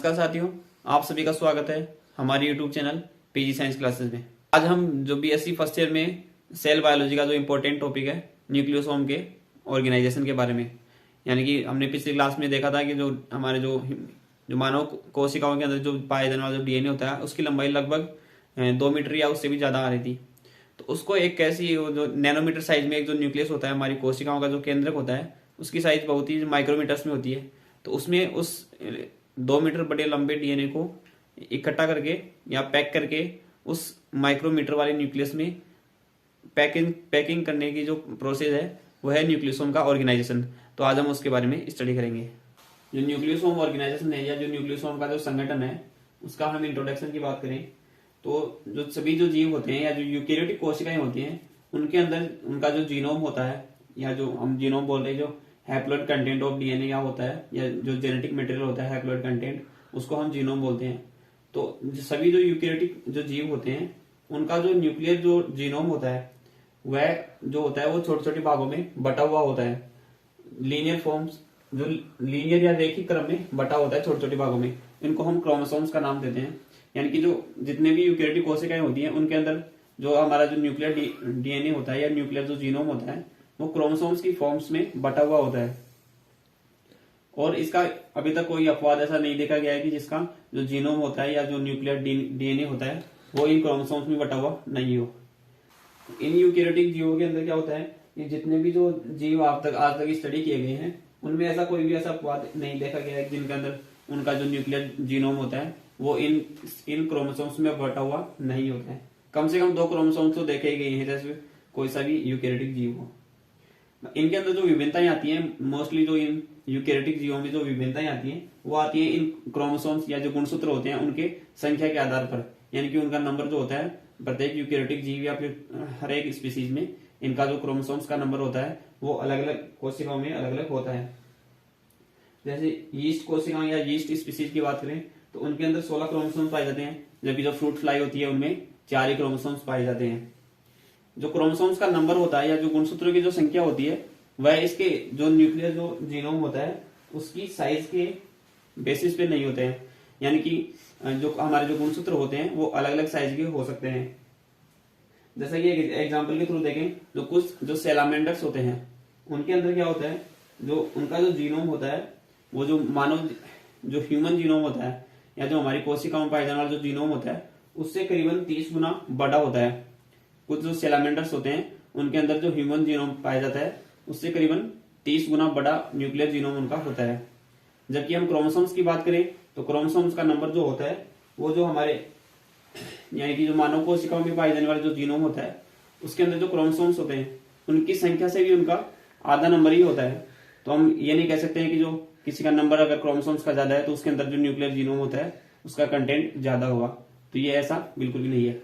नमस्कार साथियों, आप सभी का स्वागत है हमारे YouTube channel PG science classes में। आज हम जो बीएससी फर्स्ट ईयर में सेल बायोलॉजी का जो इम्पोर्टेंट टॉपिक है न्यूक्लियोसोम के ऑर्गेनाइजेशन के बारे में, यानी कि हमने पिछली क्लास में देखा था कि जो हमारे जो मानव कोशिकाओं के अंदर जो पाए जाने वाला जो डीएनए होता है उसकी लंबाई लगभग 2 मीटर या उससे भी ज़्यादा आ रही थी। तो उसको एक कैसी जो नैनोमीटर साइज में एक जो न्यूक्लियस होता है हमारी कोशिकाओं का जो केंद्रक होता है उसकी साइज बहुत ही माइक्रोमीटर्स में होती है। तो उसमें उस 2 मीटर बड़े लंबे डीएनए को इकट्ठा करके या पैक करके उस माइक्रोमीटर वाले न्यूक्लियस में पैकिंग करने की जो प्रोसेस है वह है न्यूक्लियोसोम का ऑर्गेनाइजेशन। तो आज हम उसके बारे में स्टडी करेंगे। जो न्यूक्लियोसोम ऑर्गेनाइजेशन है या जो न्यूक्लियोसोम का जो संगठन है उसका हम इंट्रोडक्शन की बात करें तो जो सभी जो जीव होते हैं या जो यूकेरियोटिक कोशिकाएं होती हैं उनके अंदर उनका जो जीनोम होता है या जो हम जीनोम बोल रहे हैं जो हैप्लॉइड कंटेंट ऑफ डीएनए या होता है या जो जेनेटिक मटेरियल होता है हैप्लॉइड कंटेंट उसको हम जीनोम बोलते हैं। तो सभी जो यूकेरियोटिक जो जीव होते हैं उनका जो न्यूक्लियर जो जीनोम होता है वह जो होता है वो छोटे छोटे भागों में बटा हुआ होता है। लीनियर फॉर्म्स जो लीनियर या रैखिक क्रम में बटा होता है छोटे छोटे भागों में, इनको हम क्रोमोसोम्स का नाम देते हैं। यानी कि जो जितने भी यूकेरियोटिक कोशिकाएं होती हैं उनके अंदर जो हमारा जो न्यूक्लियर डीएनए होता है या न्यूक्लियर जो जीनोम होता है वो क्रोमोसोम्स की फॉर्म्स में बटा हुआ होता है। और इसका अभी तक कोई अपवाद ऐसा नहीं देखा गया है कि जिसका जो जीनोम होता है या जो न्यूक्लियर डीएनए होता है वो इन क्रोमोसोम्स में बटा हुआ नहीं हो। इन यूकेरियोटिक जीवों के अंदर क्या होता है कि जितने भी जो जीव आज तक स्टडी किए गए हैं उनमें ऐसा कोई भी ऐसा अपवाद नहीं देखा गया है जिनके अंदर उनका जो न्यूक्लियर जीनोम होता है वो इन क्रोमोसोम्स में बटा हुआ नहीं होता है। कम से कम 2 क्रोमोसोम्स तो देखे गए हैं जैसे कोई सा भी यूकेरियोटिक जीव हो। इनके अंदर जो विभिन्नताएं आती हैं मोस्टली जो इन यूकेरियोटिक जीवों में जो विभिन्नताएं आती हैं वो आती है इन क्रोमोसोम्स या जो गुणसूत्र होते हैं उनके संख्या के आधार पर, यानी कि उनका नंबर जो होता है प्रत्येक यूकेरियोटिक जीव या फिर हर एक स्पीसीज में इनका जो क्रोमोसोम्स का नंबर होता है वो अलग अलग कोशिकाओं में अलग अलग होता है। जैसे यीस्ट कोशिकाओं या यीस्ट स्पीसीज की बात करें तो उनके अंदर 16 क्रोमोसोम्स पाए जाते हैं, जबकि जो फ्रूट फ्लाई होती है उनमें 4 ही क्रोमोसोम्स पाए जाते हैं। जो क्रोमोसोम्स का नंबर होता है या जो गुणसूत्रों की जो संख्या होती है वह इसके जो न्यूक्लियर जो जीनोम होता है उसकी साइज के बेसिस पे नहीं होते हैं। यानी कि जो हमारे जो गुणसूत्र होते हैं वो अलग अलग साइज के हो सकते हैं। जैसा कि एग्जांपल के थ्रू देखें तो कुछ जो सैलामेंडर्स होते हैं उनके अंदर क्या होता है जो उनका जो जीनोम होता है वो जो मानव जो ह्यूमन जीनोम होता है या जो हमारी कोशिकाओं में पाए जाने वाला जो जीनोम होता है उससे करीबन 30 गुना बड़ा होता है। कुछ जो सैलामेंडर्स होते हैं उनके अंदर जो ह्यूमन जीनोम पाया जाता है उससे करीबन 30 गुना बड़ा न्यूक्लियर जीनोम उनका होता है। जबकि हम क्रोमोसोम्स की बात करें तो क्रोमोसोम्स का नंबर जो होता है वो जो हमारे यानी कि जो मानव कोशिकाओं में पाए जाने वाला जो जीनोम होता है उसके अंदर जो क्रोमोसोम्स होते हैं उनकी संख्या से भी उनका आधा नंबर ही होता है। तो हम ये नहीं कह सकते हैं कि जो किसी का नंबर अगर क्रोमोसोम्स का ज्यादा है तो उसके अंदर जो न्यूक्लियर जीनोम होता है उसका कंटेंट ज्यादा होगा, तो ये ऐसा बिल्कुल भी नहीं है।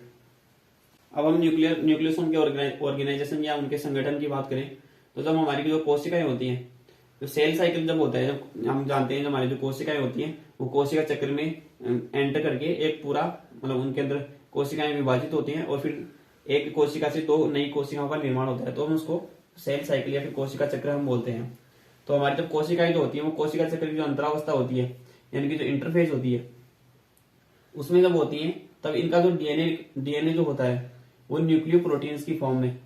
अब हम न्यूक्लियोसोम के ऑर्गेनाइजेशन या उनके संगठन की बात करें तो जब हमारी जो कोशिकाएं होती हैं जो सेल साइकिल जब होता है, जब हम जानते हैं जो हमारी जो कोशिकाएं होती हैं वो कोशिका चक्र में एंटर करके एक पूरा मतलब उनके अंदर कोशिकाएं विभाजित होती हैं और फिर एक कोशिका से 2 नई कोशिकाओं का निर्माण होता है, तो हम उसको सेल साइकिल या फिर कोशिका चक्र हम बोलते हैं। तो हमारी जब कोशिकाएं जो होती है वो कोशिका चक्र की जो अंतरावस्था होती है यानी कि जो इंटरफेज होती है उसमें जब होती है तब इनका जो डीएनए जो होता है वो न्यूक्लियो प्रोटीन्स की फॉर्म में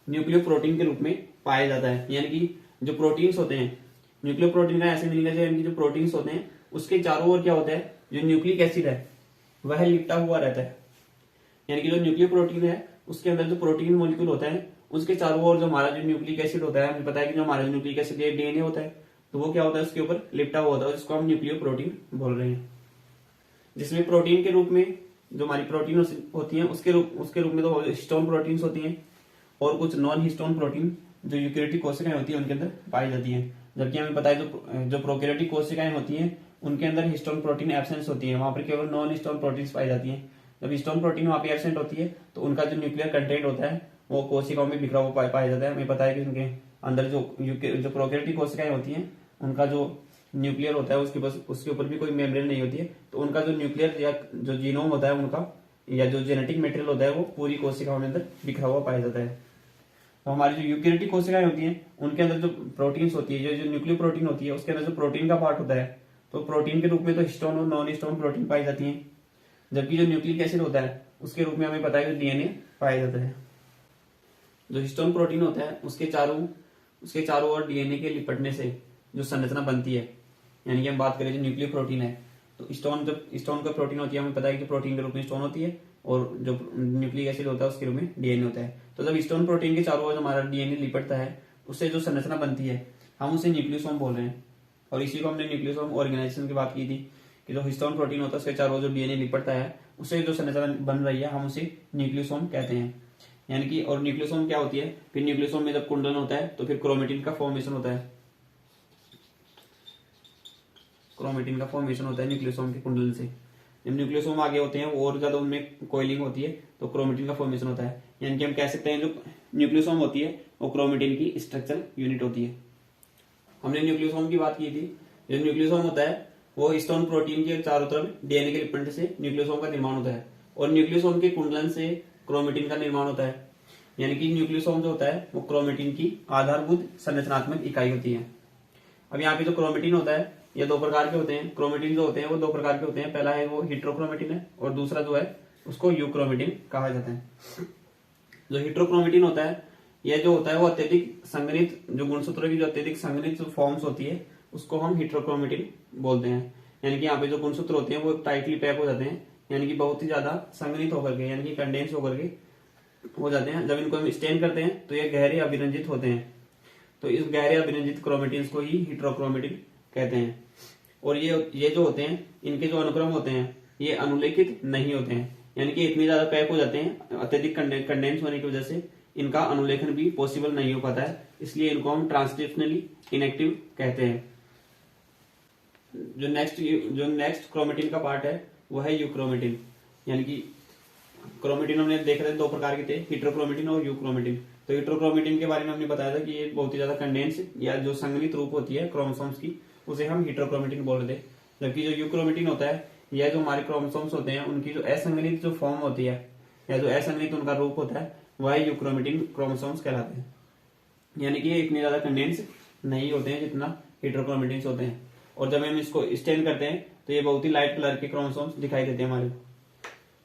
न्यूक्लियो प्रोटीन के रूप में पाया जाता है। यानी कि जो प्रोटीन्स होते हैं न्यूक्लियो प्रोटीन का ऐसे मीनिंग है यानी कि जो प्रोटीन्स होते हैं उसके चारों ओर क्या होता है जो न्यूक्लिक एसिड है वह लिपटा हुआ रहता है। यानी कि जो न्यूक्लियो प्रोटीन है उसके अंदर जो प्रोटीन मॉलिक्यूल होता है उसके चारों ओर जो हमारा जो न्यूक्लिक एसिड होता है, हमें पता है कि जो हमारा न्यूक्लिक एसिड डीएनए होता है तो वो क्या होता है उसके ऊपर लिपटा हुआ होता है जिसको हम न्यूक्लियो प्रोटीन बोल रहे हैं। जिसमें प्रोटीन के रूप में जो हमारी प्रोटीन होती है उसके रूप में तो हिस्टोन प्रोटीन्स होती हैं और कुछ नॉन हिस्टोन प्रोटीन जो यूकेरियोटिक कोशिकाएं होती है उनके अंदर पाई जाती है। जबकि हमें पता है जो प्रोकैरियोटिक कोशिकाएं होती हैं उनके अंदर हिस्टोन प्रोटीन एब्सेंस होती है, वहां पर केवल नॉन हिस्टोन प्रोटीन्स पाई जाती है। जब हिस्टोन प्रोटीन वहां पे एब्सेंट होती है तो उनका जो न्यूक्लियर कंटेंट होता है वो कोशिकाओं में बिखरा हुआ पाया जाता है। हमें पता है कि उनके अंदर जो प्रोकैरियोटिक कोशिकाएं होती हैं उनका जो न्यूक्लियर होता है उसके ऊपर भी कोई मेम्ब्रेन नहीं होती है, तो उनका जो न्यूक्लियर या जो जीनोम होता है उनका या जो जेनेटिक मटेरियल होता है वो पूरी कोशिकाओं में अंदर बिखरा हुआ पाया जाता है। तो हमारी जो यूकेरियोटिक कोशिकाएं होती हैं उनके अंदर जो प्रोटीन्स होती है जो न्यूक्लियो प्रोटीन होती है उसके अंदर जो प्रोटीन का पार्ट होता है तो प्रोटीन के रूप में तो हिस्टोन और नॉन हिस्टोन प्रोटीन पाई जाती है, जबकि जो न्यूक्लिक एसिड होता है उसके रूप में हमें पता है कि डीएनए पाया जाता है। जो हिस्टोन प्रोटीन होता है उसके चारों ओर डीएनए के लिपटने से जो संरचना बनती है, यानी कि हम बात करें जो न्यूक्लियर प्रोटीन है, तो स्टोन का प्रोटीन होती है, हमें पता है कि प्रोटीन के रूप में स्टोन होती है और जो न्यूक्लिक एसिड होता है उसके रूप में डीएनए होता है। तो जब स्टोन प्रोटीन के चारों ओर हमारा डीएनए लिपटता है, उससे जो संरचना बनती है हम उसे न्यूक्लियोसोम बोल रहे हैं। और इसी को हमने न्यूक्लियोसोम ऑर्गेनाइजेशन की बात की थी कि जो हिस्टोन प्रोटीन होता है उसके चारों ओर जो डीएनए लिपटता है, उससे जो संरचना बन रही है हम उसे न्यूक्लियोसोम कहते हैं। यानी कि और न्यूक्लियोसोम क्या होती है, फिर न्यूक्लियोसोम में जब कुंडलन होता है तो फिर क्रोमेटिन का फॉर्मेशन होता है। क्रोमेटिन का फॉर्मेशन होता है न्यूक्लियोसोम के कुंडलन से। जब न्यूक्लियोसोम आगे होते हैं और ज्यादा उनमें कोइलिंग होती है तो क्रोमेटिन का फॉर्मेशन होता है। यानी कि हम कह सकते हैं जो न्यूक्लियोसोम होती है वो क्रोमेटिन की स्ट्रक्चरल यूनिट होती है। हमने न्यूक्लियोसोम की बात की थी। जो न्यूक्लियोसोम होता है वो हिस्टोन प्रोटीन के चारों तरफ डीएनए के लिपटने से न्यूक्लियोसोम का निर्माण होता है और न्यूक्लियोसोम के कुंडलन से क्रोमेटिन का निर्माण होता है। यानी कि न्यूक्लियोसोम जो होता है वो क्रोमेटिन की आधारभूत संरचनात्मक इकाई होती है। अब यहाँ पे जो क्रोमेटिन होता है ये दो प्रकार के होते हैं। क्रोमेटिन जो होते हैं वो दो प्रकार के होते हैं। पहला है वो हेटेरोक्रोमेटिन है और दूसरा जो है उसको यूक्रोमेटिन कहा जाता है। जो हेटेरोक्रोमेटिन होता है यह जो होता है वो अत्यधिक संघनित, जो गुणसूत्रों की जो अत्यधिक संघनित फॉर्म्स होती है उसको हम हेटेरोक्रोमेटिन बोलते हैं। यानी कि यहाँ पे जो गुणसूत्र होते हैं वो टाइटली पैक हो जाते हैं, यानी कि बहुत ही ज्यादा संघनित होकर के, यानी कि कंडेंस होकर के हो जाते हैं। जब इनको हम स्टेन करते हैं तो ये गहरे अभिरंजित होते हैं। तो इस गहरे अभिरंजित क्रोमेटिन को ही हेटेरोक्रोमेटिन कहते हैं। और ये जो होते हैं इनके जो अनुक्रम होते हैं ये अनुलेखित नहीं होते हैं, यानी कि इतने ज्यादा पैक हो जाते हैं अत्यधिक कंडेंस होने की वजह से इनका अनुलेखन भी पॉसिबल नहीं हो पाता है, इसलिए इनको हम ट्रांसक्रिप्शनली इनएक्टिव कहते हैं। जो नेक्स्ट क्रोमेटिन का पार्ट है वो है यूक्रोमेटिन। यानी कि क्रोमेटिन हमने देख रहे थे दो प्रकार के थे, हेटेरोक्रोमेटिन और यूक्रोमेटिन। तो हेटेरोक्रोमेटिन के बारे में हमने बताया था कि ये बहुत ही ज्यादा कंडेंस या जो संघनित रूप होती है क्रोमोसोम्स की उसे हम हेटेरोक्रोमेटिन बोल रहे थे। जबकि जो यूक्रोमेटिन होता है यह जो हमारे क्रोमोसोम्स होते हैं उनकी जो असंगठित जो फॉर्म होती है या जो असंगठित उनका रूप होता है वह यूक्रोमेटिन क्रोमोसोम्स कहलाते हैं। यानी कि ये इतने ज्यादा कंडेंस नहीं होते हैं जितना हेटेरोक्रोमेटिन होते हैं। और जब हम इसको स्टेन करते हैं तो ये बहुत ही लाइट कलर के क्रोमोसोम्स दिखाई देते हैं हमारे को।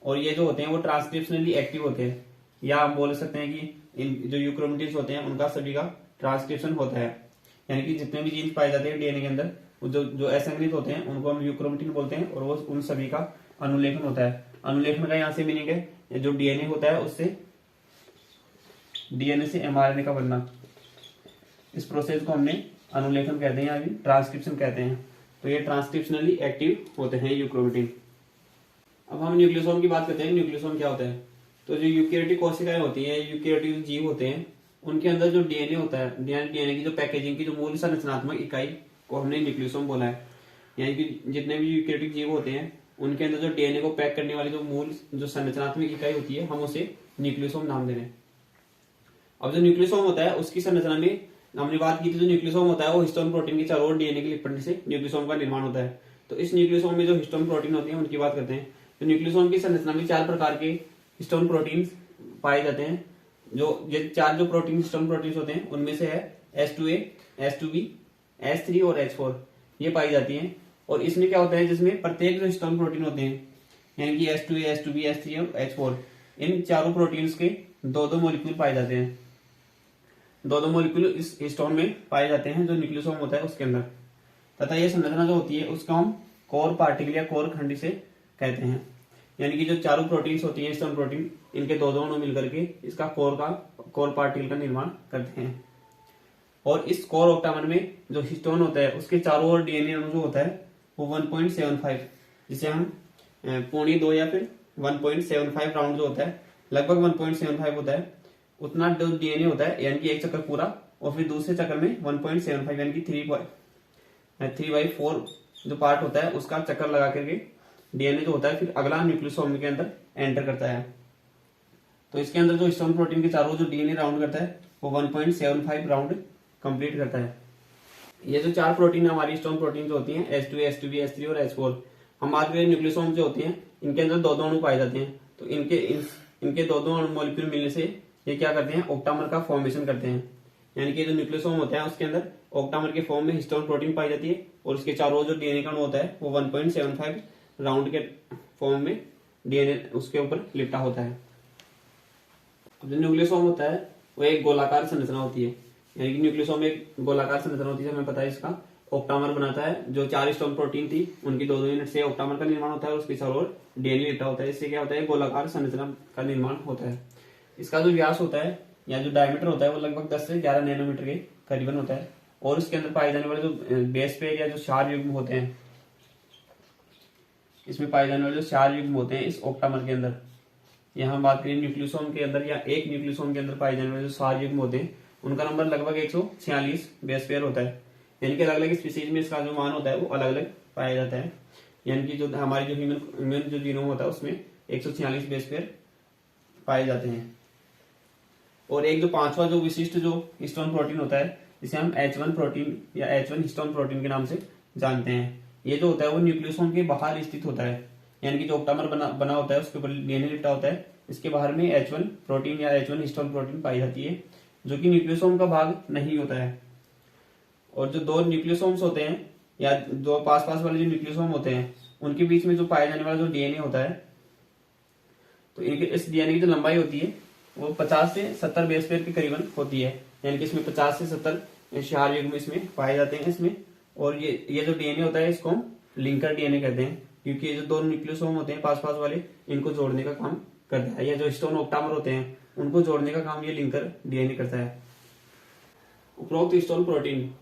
और ये जो होते हैं वो ट्रांसक्रिप्शनली एक्टिव होते हैं, या हम बोल सकते हैं कि इन जो यूक्रोमेटिन होते हैं उनका सभी का ट्रांसक्रिप्शन होता है। यानी कि जितने भी जीन्स पाए जाते हैं डीएनए के अंदर जो असंगठित होते हैं उनको हम यूक्रोमेटिन बोलते हैं और वो उन सभी का अनुलेखन होता है। अनुलेखन का यहाँ से मीनिंग है जो डीएनए होता है उससे डीएनए से एमआरएनए का बनना, इस प्रोसेस को हमने अनुलेखन कहते हैं या ट्रांसक्रिप्शन कहते हैं। तो ये ट्रांसक्रिप्शनली एक्टिव होते हैं यूक्रोमेटिन। अब हम न्यूक्लियोसोम की बात करते हैं। न्यूक्लियोसोम क्या होता है? तो जो यूकेरियोटिक कोशिकाएं होती हैं, यूकेरियोटिक जीव होते हैं, उनके अंदर जो डीएनए होता है, डीएनए की जो पैकेजिंग की जो मूल संरचनात्मक इकाई को हमने न्यूक्लियोसोम बोला है। यानी कि जितने भी यूकेरियोटिक जीव होते हैं उनके अंदर जो डीएनए को पैक करने वाली जो मूल जो संरचनात्मक इकाई होती है हम उसे न्यूक्लियोसोम नाम दे रहे हैं। अब जो न्यूक्लियोसोम होता है उसकी संरचना में हमने बात की थी, जो न्यूक्लियोसोम होता है वो हिस्टोन प्रोटीन के चारों ओर डीएनए के लिपटने से न्यूक्लियोसोम का निर्माण होता है। तो इस न्यूक्लियोसोम में जो हिस्टोन प्रोटीन होती है उनकी बात करते हैं। तो न्यूक्लियोसोम की संरचना में 4 प्रकार के हिस्टोन प्रोटीन पाए जाते हैं। जो ये 4 जो प्रोटीन हिस्टोन प्रोटीन होते हैं उनमें से है H2A, H2B, H3 और H4 ये पाई जाती हैं। और इसमें क्या होता है, जिसमें प्रत्येक जो हिस्टोन प्रोटीन होते हैं यानी कि H2A, H2B, H3 और H4 इन चारों प्रोटीन्स के 2-2 मॉलिक्यूल पाए जाते हैं। 2-2 मॉलिक्यूल इस हिस्टोन में पाए जाते हैं जो न्यूक्लियोसोम होता है उसके अंदर। तथा ये संरचना जो होती है उसका हम कोर पार्टिकल या कोर खंड से कहते हैं। यानी कि जो चारों प्रोटीन्स होती हैं हिस्टोन प्रोटीन, इनके 2-2 अणु मिलकर के इसका कोर पार्टिकल का निर्माण करते हैं। और इस कोर ऑक्टामर में जो हिस्टोन होता है उसके चारों ओर डीएनए अणु जो होता है वो 1.75, जिसे हम 0.2 या फिर 1.75 राउंड जो होता है, लगभग 1.75 होता है उतना जो डीएनए होता है, यानी कि एक चक्कर पूरा और फिर दूसरे चक्कर में 1.75 यानी कि 3/4 जो पार्ट होता है उसका चक्कर लगा करके डीएनए जो होता है फिर अगला न्यूक्लियोसोम के अंदर एंटर करता है। तो इसके अंदर जो हिस्टोन प्रोटीन के चारों जो डीएनए राउंड करता है वो 1.75 राउंड कंप्लीट करता है। ये जो 4 प्रोटीन हमारी हिस्टोन प्रोटीन जो होती हैं H2A, H2B, H3 और H4, हम बात करें न्यूक्लियोसोम जो होती हैं इनके अंदर 2-2 अणु पाए जाते हैं। तो इनके 2-2 अणु मॉलिक्यूल मिलने से ये क्या करते हैं, ऑक्टामर का फॉर्मेशन करते हैं। यानी कि जो न्यूक्लियोसोम होता है उसके अंदर ऑक्टामर के फॉर्म में हिस्टोन प्रोटीन पाई जाती है और उसके चारों ओर जो डीएनए का अणु होता है वो 1.75 राउंड के फॉर्म में डीएनए उसके ऊपर लिपटा होता है। अब जो न्यूक्लियोसोम होता है वो एक गोलाकार संरचना होती है, यानी कि न्यूक्लियोसोम एक गोलाकार संरचना होती है, हमें पता है इसका। ऑक्टामर बनाता है, जो 4 हिस्टोन प्रोटीन थी उनकी 2-2 यूनिट से ऑक्टामर का निर्माण होता है और उसके चारों ओर डीएनए लिपटा होता है। इससे क्या होता है, गोलाकार संरचना का निर्माण होता है। इसका जो व्यास होता है या जो डायमीटर होता है वो लगभग 10 से 11 नैनोमीटर के करीबन होता है और उसके अंदर पाए जाने वाले जो बेस पेयर या जो क्षार युग्म होते हैं, इसमें पाए जाने वाले जो क्षार युग्म होते हैं इस ऑक्टामर के अंदर, यहाँ हम बात करें न्यूक्लियोसोम के अंदर या एक न्यूक्लियोसोम के अंदर पाए जाने वाले जो क्षार युग्म होते हैं उनका नंबर लगभग 146 बेस पेयर होता है। यानी कि अलग अलग स्पीसीज में इसका जो मान होता है वो अलग अलग पाया जाता है। यानी कि जो हमारी जो ह्यूमन जो जीनोम होता है उसमें 146 बेस पेयर पाए जाते हैं। और एक जो पांचवा जो विशिष्ट जो हिस्टोन प्रोटीन होता है जिसे हम H1 प्रोटीन या H1 हिस्टोन प्रोटीन के नाम से जानते हैं, ये जो होता है वो न्यूक्लियोसोम के बाहर स्थित होता है। यानी कि जो ऑक्टामर बना होता है उसके ऊपर डीएनए लिपटा होता है, इसके बाहर में H1 प्रोटीन या H1 हिस्टोन प्रोटीन पाई जाती है जो कि न्यूक्लियोसोम का भाग नहीं होता है। और जो 2 न्यूक्लियोसोम्स होते हैं या दो पास वाले जो न्यूक्लियोसोम होते हैं उनके बीच में जो पाया जाने वाला जो डीएनए होता है, तो इनके इस डीएनए की जो लंबाई होती है वो 50 से 70 बेस पेयर के करीबन होती है। यानी कि इसमें 50 से 70 क्षार युग्म इसमें पाए जाते हैं इसमें। और ये जो डीएनए होता है इसको हम लिंकर डीएनए कहते हैं, क्योंकि ये जो 2 न्यूक्लियोसोम होते हैं पास वाले इनको जोड़ने का काम करता है। या जो हिस्टोन ऑक्टामर होते हैं उनको जोड़ने का काम ये लिंकर डीएनए करता है। उपरोक्त हिस्टोन प्रोटीन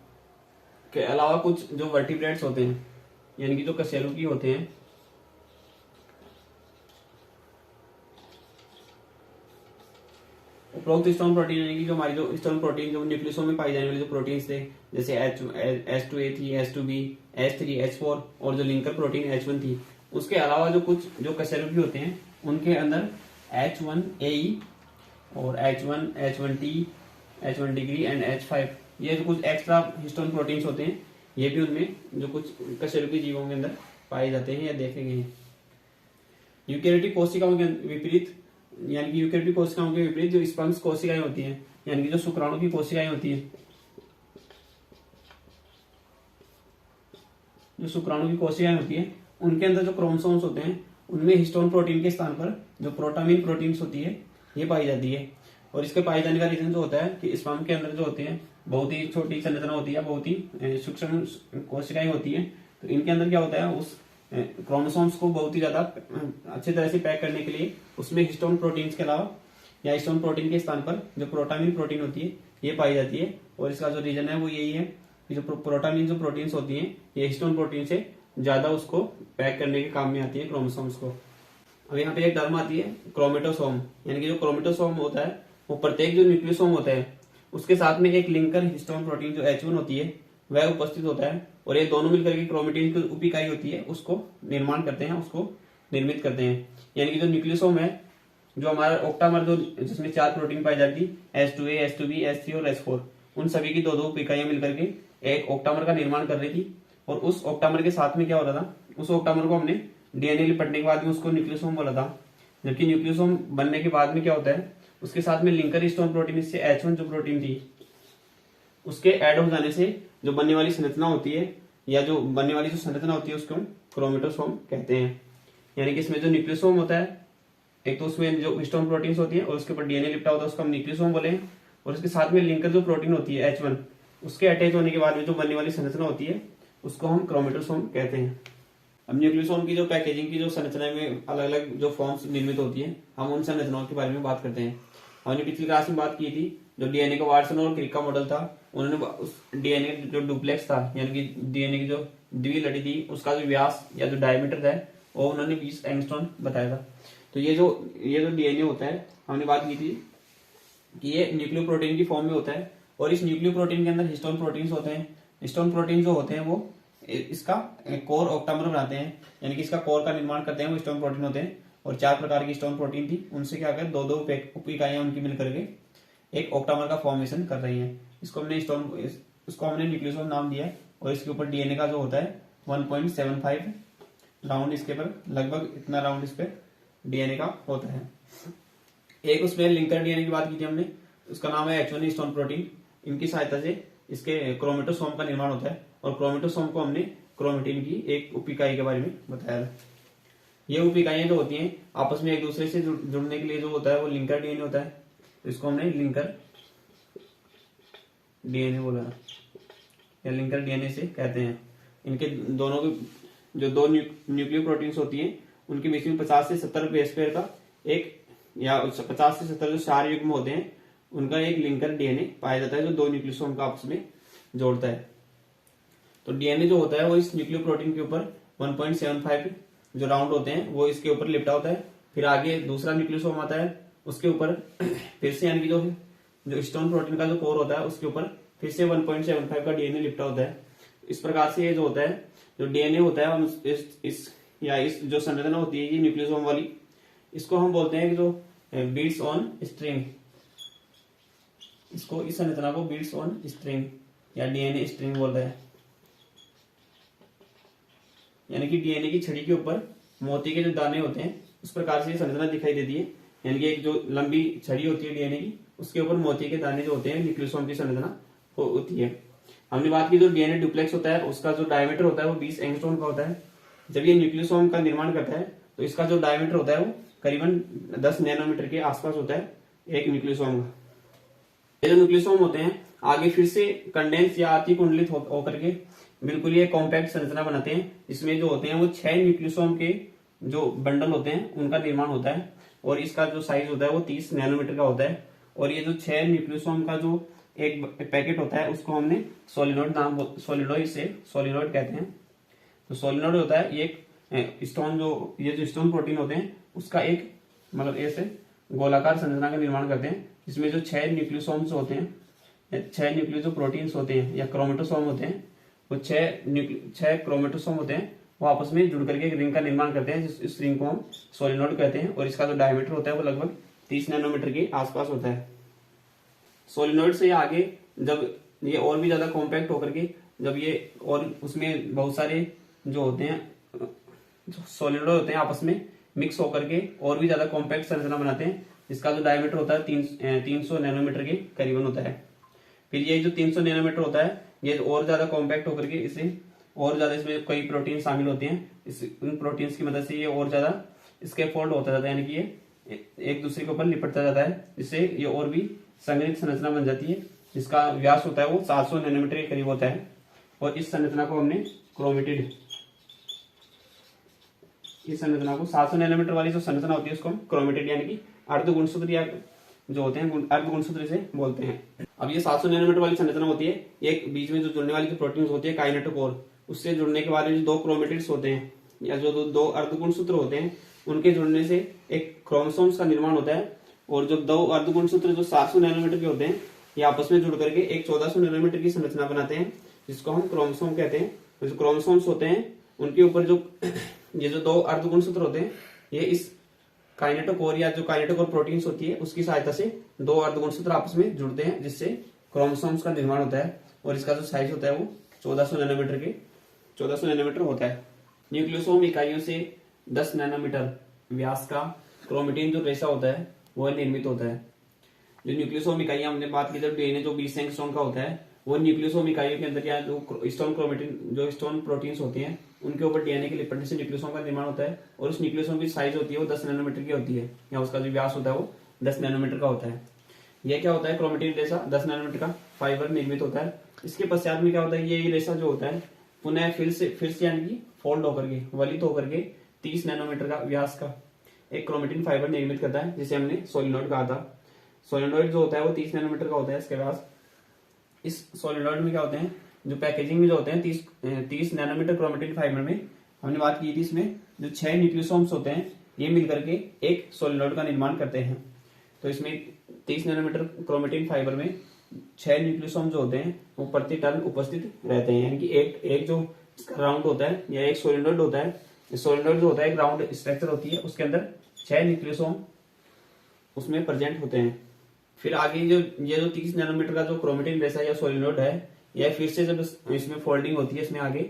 के अलावा कुछ जो वर्टिब्रेट्स होते हैं यानी कि जो कशेरुकी होते हैं, उपरोक्त हिस्टोन प्रोटीन यानी कि जो हमारी जो हिस्टोन प्रोटीन जो न्यूक्लियोसोम में पाई जाने वाले जो प्रोटीन्स थे जैसे H2A थी, H2B, H3, H4 और जो लिंकर प्रोटीन H1 थी, उसके अलावा जो कुछ जो कशेरुकी होते हैं उनके अंदर H1AE और H1, H1T, H1 degree and H5 ये जो कुछ एक्स्ट्रा हिस्टोन प्रोटीन्स होते हैं ये भी उनमें जो कुछ कशेरुकी जीवों के अंदर पाए जाते हैं या देखे गए हैं। यूकेरियोटिक कोशिकाओं के विपरीत यानी कि यूकेरियोटिक कोशिकाओं के विपरीत जो स्पंज कोशिकाएं होती हैं यानी कि जो शुक्राणु की कोशिकाएं होती हैं, जो शुक्राणु की कोशिकाएं होती हैं उनके अंदर जो क्रोमोसोम्स होते हैं उनमें हिस्टोन प्रोटीन के स्थान पर जो प्रोटामिन प्रोटीन्स होती है ये पाई जाती है। और इसके पाए जाने का रीजन जो होता है कि स्पर्म के अंदर जो होते हैं बहुत ही छोटी संरचना होती है, बहुत ही सूक्ष्म कोशिकाएं होती हैं, तो इनके अंदर क्या होता है उस क्रोमोसोम्स को बहुत ही ज्यादा अच्छी तरह से पैक करने के लिए उसमें हिस्टोन प्रोटीन्स के अलावा या हिस्टोन प्रोटीन के स्थान पर जो प्रोटामिन प्रोटीन होती है ये पाई जाती है। और इसका जो रीजन है वो यही है कि जो प्रोटामिन जो प्रोटीन्स होती हैं ये हिस्टोन प्रोटीन से ज्यादा उसको पैक करने के काम में आती है क्रोमोसोम्स को। अब यहाँ पे एक टर्म आती है क्रोमेटोसोम, यानी कि जो क्रोमेटोसोम होता है वो प्रत्येक जो न्यूक्लियोसोम होता है उसके साथ में एक लिंकर हिस्टोन प्रोटीन जो H1 होती है वह उपस्थित होता है और ये दोनों मिलकर के क्रोमेटिन की उप इकाई होती है उसको निर्माण करते हैं, उसको निर्मित करते हैं। यानी कि जो न्यूक्लियोसोम है जो हमारा ऑक्टामर जो जिसमें 4 प्रोटीन पाई जाती H2A, H2B, H3 और H4, उन सभी की 2-2 उप इकाइयां मिलकर के एक ऑक्टामर का निर्माण कर रही थी। और उस ऑक्टामर के साथ में क्या होता था, उस ऑक्टामर को हमने डीएनए लिपटने के बाद में उसको न्यूक्लियोसोम बोला था। जबकि न्यूक्लियोसोम बनने के बाद में क्या होता है उसके साथ में लिंकर हिस्टोन प्रोटीन इससे H1 जो प्रोटीन थी उसके ऐड हो जाने से जो बनने वाली संरचना होती है या जो बनने वाली जो संरचना होती है उसको हम क्रोमेटोसोम कहते हैं। यानी कि इसमें जो न्यूक्लियोसोम होता है एक तो उसमें जो हिस्टोन प्रोटीन्स होती है और उसके ऊपर डीएनए लिपटा होता है उसको हम न्यूक्लियोसोम बोले हैं, और उसके साथ में लिंकर जो प्रोटीन होती है H1 उसके अटैच होने के बाद में जो बनने वाली संरचना होती है उसको हम क्रोमेटोसोम कहते हैं। अब न्यूक्लियोसोम की जो पैकेजिंग की जो संरचना में अलग अलग जो फॉर्म्स निर्मित होती है हम उन संरचनाओं के बारे में बात करते हैं। हमने पिछली क्लास में बात की थी जो डीएनए का वाटसन और क्रिक का मॉडल था, उन्होंने उस डीएनए जो डुप्लेक्स था यानी कि डीएनए की जो द्विलड़ी थी उसका जो व्यास या जो डायमीटर था वो उन्होंने 20 एंगस्ट्रॉम बताया था। तो ये जो डीएनए होता है हमने बात की थी कि ये न्यूक्लियोप्रोटीन की फॉर्म में होता है और इस न्यूक्लियोप्रोटीन के अंदर हिस्टोन प्रोटीन्स होते हैं। हिस्टोन प्रोटीन जो होते हैं वो इसका कोर ऑक्टामर बनाते हैं, यानी कि इसका कोर का निर्माण करते हैं वो हिस्टोन प्रोटीन होते हैं। और 4 प्रकार की हिस्टोन प्रोटीन थी, उनसे क्या कर 2-2 उप इकाइयां उनकी मिलकर के एक ऑक्टामर का फॉर्मेशन कर रही है। इसको हमने न्यूक्लियोसोम नाम दिया है। और इसके ऊपर डीएनए का जो होता है 1.75 राउंड, इसके पर लगभग इतना राउंड इस पे डीएनए का होता है। एक उसमें लिंकर डीएनए की बात की थी हमने, उसका नाम है H1 हिस्टोन प्रोटीन। इनकी सहायता से इसके क्रोमेटोसोम का निर्माण होता है। और क्रोमेटोसोम को हमने क्रोमेटिन की एक उप इकाई के बारे में बताया। ये उप इकाइयां जो होती हैं आपस में एक दूसरे से जुड़ने के लिए जो होता है वो लिंकर डीएनए होता है। तो इसको हमने लिंकर डीएनए बोला या लिंकर डीएनए से कहते हैं। इनके दोनों जो दो न्यूक्लियोप्रोटीन्स होती हैं उनके बीच में 50 से 70 बेस पेयर का एक या 50 से 70 जो क्षार युग्म होते हैं उनका एक लिंकर डीएनए पाया जाता है जो दो न्यूक्लियोसोम का आपस में जोड़ता है। तो डीएनए जो होता है वो इस न्यूक्लियोप्रोटीन के ऊपर 1.75 जो राउंड होते हैं वो इसके ऊपर लिपटा होता है। फिर आगे दूसरा न्यूक्लियोसोम आता है उसके ऊपर फिर से यानी कि जो हिस्टोन प्रोटीन का जो कोर होता है उसके ऊपर फिर से 1.75 का डीएनए लिपटा होता है। इस प्रकार से ये जो होता है जो डीएनए होता है इस जो संरचना होती है ये न्यूक्लियोसोम वाली, इसको हम बोलते हैं कि जो बीट्स ऑन स्ट्रिंग, इसको इस संरचना को बीट्स ऑन स्ट्रिंग या डीएनए स्ट्रिंग बोलते हैं। यानी कि डीएनए की छड़ी के ऊपर मोती के जो दाने होते हैं उस प्रकार से ये संरचना दिखाई देती है। यानी कि एक जो लंबी छड़ी होती है डीएनए की उसके ऊपर मोती के दाने जो होते हैं न्यूक्लियोसोम की संरचना होती है। हमने बात की जो डीएनए डुप्लेक्स होता है उसका जो डायमीटर होता है वो 20 एंगस्ट्रॉम का होता है। जब ये न्यूक्लियोसोम का निर्माण करता है तो इसका जो डायमीटर होता है वो करीबन 10 नैनोमीटर के आसपास होता है एक न्यूक्लियोसोम का। ये जो न्यूक्लियोसोम होते हैं आगे फिर से कंडेंस या अति कुंडलित होकर के बिल्कुल ये कॉम्पैक्ट संरचना बनाते हैं। इसमें जो होते हैं वो 6 न्यूक्लियोसोम के जो बंडल होते हैं उनका निर्माण होता है और इसका जो साइज होता है वो 30 नैनोमीटर का होता है। और ये जो 6 न्यूक्लियोसोम का जो एक पैकेट होता है उसको हमने सोलिनॉइड कहते हैं। तो सोलिनॉइड होता है ये एक स्टोन ये जो स्टोन प्रोटीन होते हैं उसका एक मतलब ऐसे गोलाकार संरचना का निर्माण करते हैं जिसमें जो 6 न्यूक्लियोसोम्स होते हैं 6 न्यूक्लियो जो प्रोटीन्स होते हैं या क्रोमेटोसोम होते हैं वो 6 क्रोमेटोसोम होते हैं वो आपस में जुड़ करके एक रिंग का निर्माण करते हैं। इस रिंग को हम सोलिनॉइड कहते हैं और इसका जो डायमीटर होता है वो लगभग 30 नैनोमीटर के आसपास होता है। सोलिनॉइड से आगे जब ये और भी ज्यादा कॉम्पैक्ट होकर के जब ये और उसमें बहुत सारे जो होते हैं सोलिनॉइड होते हैं आपस में मिक्स होकर के और भी ज्यादा कॉम्पैक्ट संरचना बनाते हैं जिसका जो डायमीटर होता है 300 नैनोमीटर के करीबन होता है। फिर ये जो 300 नैनोमीटर होता है ये और ज्यादा कॉम्पैक्ट होकर के इसे और ज्यादा इसमें कई प्रोटीन शामिल होते हैं। उन प्रोटीन्स की मदद से ये और ज्यादा इसके फोल्ड होता जाता है यानी कि ये एक दूसरे के ऊपर लिपटता जाता है जिससे ये और भी संगठित संरचना बन जाती है जिसका व्यास होता है वो 700 नैनोमीटर के करीब होता है। और इस संरचना को हमने क्रोमेटिड, इस संरचना को 700 नैनोमीटर वाली जो संरचना होती है उसको हम क्रोमेटिड यानी कि अर्धगुणसूत्र या जो होते हैं अर्धगुणसूत्र से बोलते हैं। अब ये 700 नैनोमीटर वाली संरचना होती है एक बीच में जो जुड़ने वाली जो प्रोटीन होती है काइनेटोकोर, उससे जुड़ने के बाद जो दो क्रोमेटिड्स होते हैं या जो दो अर्धगुणसूत्र होते हैं उनके जुड़ने से एक क्रोमोसोम्स का निर्माण होता है। और जो दो अर्धगुणसूत्र जो 700 नैनोमीटर के होते हैं ये आपस में जुड़ करके एक 1400 नैनोमीटर की संरचना बनाते हैं जिसको हम क्रोमोसोम कहते हैं। तो जो क्रोमोसोम्स होते हैं उनके ऊपर जो ये जो दो अर्धगुणसूत्र होते हैं ये इस काइनेटोकोर या जो काइनेटोकोर प्रोटीन्स होती है उसकी सहायता से दो अर्धगुणसूत्र आपस में जुड़ते हैं जिससे क्रोमोसोम्स का निर्माण होता है। और इसका जो साइज होता है वो 1400 नैनोमीटर होता है। न्यूक्लियोसोम इकाइयों से 10 नैनोमीटर व्यास का क्रोमेटिन जो रेशा होता है वह निर्मित होता है। जो न्यूक्लियोसोम इकाइयां हमने बात की जब डीएनए जो 20 एंगस्ट्रॉम का होता है वो न्यूक्लियोसोम इकाइयों के अंदर या जो स्टोन क्रोमेटिन जो स्टोन प्रोटीन्स होते हैं उनके ऊपर डीएनए के लिपटने से न्यूक्लियोसोम का निर्माण होता है। और उस न्यूक्लियोसोम की साइज होती है वो 10 नैनोमीटर की होती है या उसका जो व्यास होता है वो 10 नैनोमीटर का होता है। यह क्या होता है क्रोमेटिन रेशा 10 नैनोमीटर का फाइबर निर्मित होता है। इसके पश्चात में क्या होता है ये रेशा जो होता है पुनः फिर से यानी कि फोल्ड होकर के वलित होकर के 30 नैनोमीटर का व्यास का एक क्रोमेटिन फाइबर निर्मित करता है जिसे हमने सोलिनॉइड कहा था। सोलिनॉइड जो होता है वो 30 नैनोमीटर का होता है इसके व्यास। इस सोलिनॉइड में क्या होते हैं जो पैकेजिंग में जो होते हैं 30 नैनोमीटर क्रोमेटिन फाइबर में हमने बात की थी इसमें जो 6 न्यूक्लियोसोम्स होते हैं ये मिलकर के एक सोलिनॉइड का निर्माण करते हैं। तो इसमें 30 नैनोमीटर क्रोमेटिन फाइबर में 6 न्यूक्लियोसोम जो होते हैं वो प्रति टर्न उपस्थित रहते हैं। यानी कि एक जो राउंड होता है या एक सोलिनॉइड होता है, सोलिनॉइड जो होता है एक राउंड स्ट्रक्चर होती है उसके अंदर 6 न्यूक्लियोसोम उसमें प्रेजेंट होते हैं। फिर आगे ये जो 30 नैनोमीटर का जो क्रोमेटिन रेशा या सोलिनॉइड है यह फिर से जब इसमें फोल्डिंग होती है इसमें आगे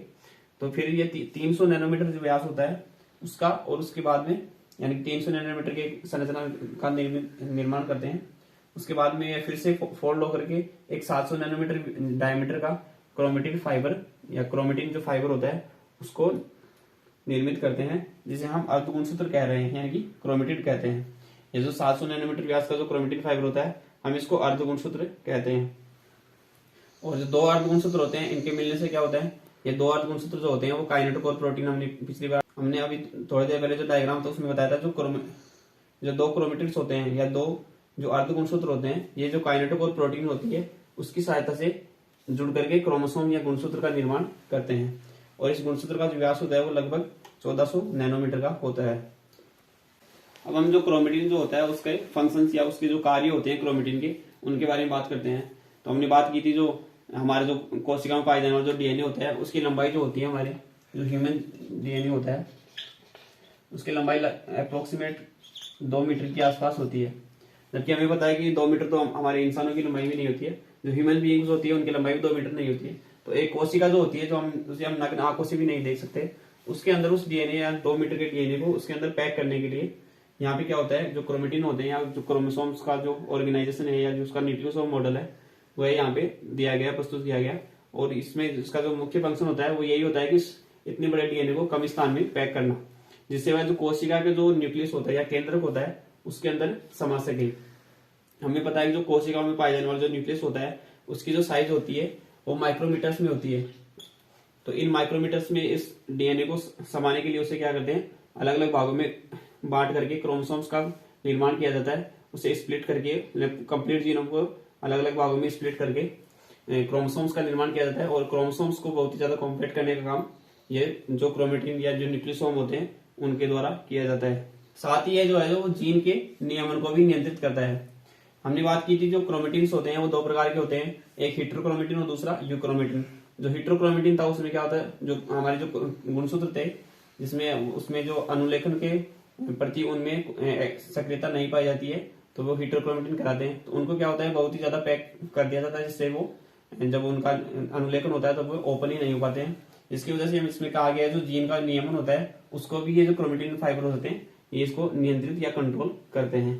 तो फिर ये 300 नैनोमीटर जो व्यास होता है उसका और उसके बाद में यानी 300 नैनोमीटर के संरचना का निर्माण करते हैं। उसके बाद में ये फिर से फोल्ड होकर के एक 700 नैनोमीटर डायमीटर का क्रोमेटिन फाइबर या क्रोमेटिन जो फाइबर होता है उसको निर्मित करते हैं, जिसे हम अर्धगुणसूत्र कह रहे हैं, यानी कि क्रोमेटिन कहते हैं। ये जो 700 नैनोमीटर व्यास का जो क्रोमेटिन फाइबर होता है हम इसको अर्धगुणसूत्र कहते हैं। और जो दो अर्धगुणसूत्र होते हैं इनके मिलने से क्या होता है, ये दो अर्धगुणसूत्र जो होते हैं वो काइनेटोकोर प्रोटीन, हमने पिछली बार हमने अभी थोड़ी देर पहले जो डायग्राम था उसमें बताया था, जो दो क्रोमेटिड्स होते हैं या दो जो अर्धगुणसूत्र होते हैं, ये जो काइनेटोकोर प्रोटीन होती है उसकी सहायता से जुड़ करके क्रोमोसोम या गुणसूत्र का निर्माण करते हैं। और इस गुणसूत्र का जो व्यास होता है वो लगभग 1400 नैनोमीटर का होता है। अब हम जो क्रोमेटिन जो होता है उसके फंक्शंस या उसके जो कार्य होते हैं क्रोमेटिन के, उनके बारे में बात करते हैं। तो हमने बात की थी जो हमारे जो कोशिका में पाए जाने वाला जो डीएनए होता है उसकी लंबाई जो होती है, हमारे जो ह्यूमन डीएनए होता है उसकी लंबाई अप्रोक्सीमेट 2 मीटर के आसपास होती है। जबकि हमें पता है कि 2 मीटर तो हमारे इंसानों की लंबाई भी नहीं होती है, जो ह्यूमन बीइंग्स होती है उनकी लंबाई भी 2 मीटर नहीं होती है। तो एक कोशिका जो होती है जो हम उसे हम नग्न आंखों से भी नहीं देख सकते, उसके अंदर उस डीएनए या 2 मीटर के डीएनए को उसके अंदर पैक करने के लिए यहाँ पे क्या होता है, जो क्रोमेटिन होते हैं या जो क्रोमोसोम्स का जो ऑर्गेनाइजेशन है या जो उसका न्यूक्लियोसोम मॉडल है वह यहाँ पे दिया गया, प्रस्तुत किया गया। और इसमें इसका जो मुख्य फंक्शन होता है वो यही होता है कि इतने बड़े डीएनए को कम स्थान में पैक करना, जिससे वह जो कोशिका के जो न्यूक्लियस होता है या केंद्रक होता है उसके अंदर समा सके। हमें पता है कि जो कोशिकाओं में पाए जाने वाला जो न्यूक्लियस होता है उसकी जो साइज होती है वो माइक्रोमीटर्स में होती है। तो इन माइक्रोमीटर्स में इस डीएनए को समाने के लिए उसे क्या करते हैं, अलग अलग भागों में बांट करके क्रोमोसोम्स का निर्माण किया जाता है। उसे स्प्लिट करके कंप्लीट जीनोम को अलग अलग भागों में स्प्लिट करके क्रोमोसोम्स का निर्माण किया जाता है। और क्रोमोसोम्स को बहुत ही ज्यादा कॉम्पैक्ट करने का काम ये जो क्रोमेटिन या जो न्यूक्लियोसोम होते हैं उनके द्वारा किया जाता है। साथ ही ये जो है वो जीन के नियमन को भी नियंत्रित करता है। हमने बात की थी जो क्रोमेटिन्स होते हैं वो 2 प्रकार के होते हैं, एक हेटेरोक्रोमेटिन और दूसरा यूक्रोमेटिन। जो हेटेरोक्रोमेटिन था उसमें क्या होता है, जो हमारे जो गुणसूत्र थे जिसमें उसमें जो अनुलेखन के प्रति उनमें सक्रियता नहीं पाई जाती है तो वो हेटेरोक्रोमेटिन कहलाते हैं। तो उनको क्या होता है, बहुत ही ज्यादा पैक कर दिया जाता है, जिससे वो जब उनका अनुलेखन होता है तो वो ओपन ही नहीं हो पाते हैं। इसकी वजह से हम इसमें कहा गया है जो जीन का नियमन होता है उसको भी ये जो क्रोमेटिन फाइबर होते हैं ये इसको नियंत्रित या कंट्रोल करते हैं।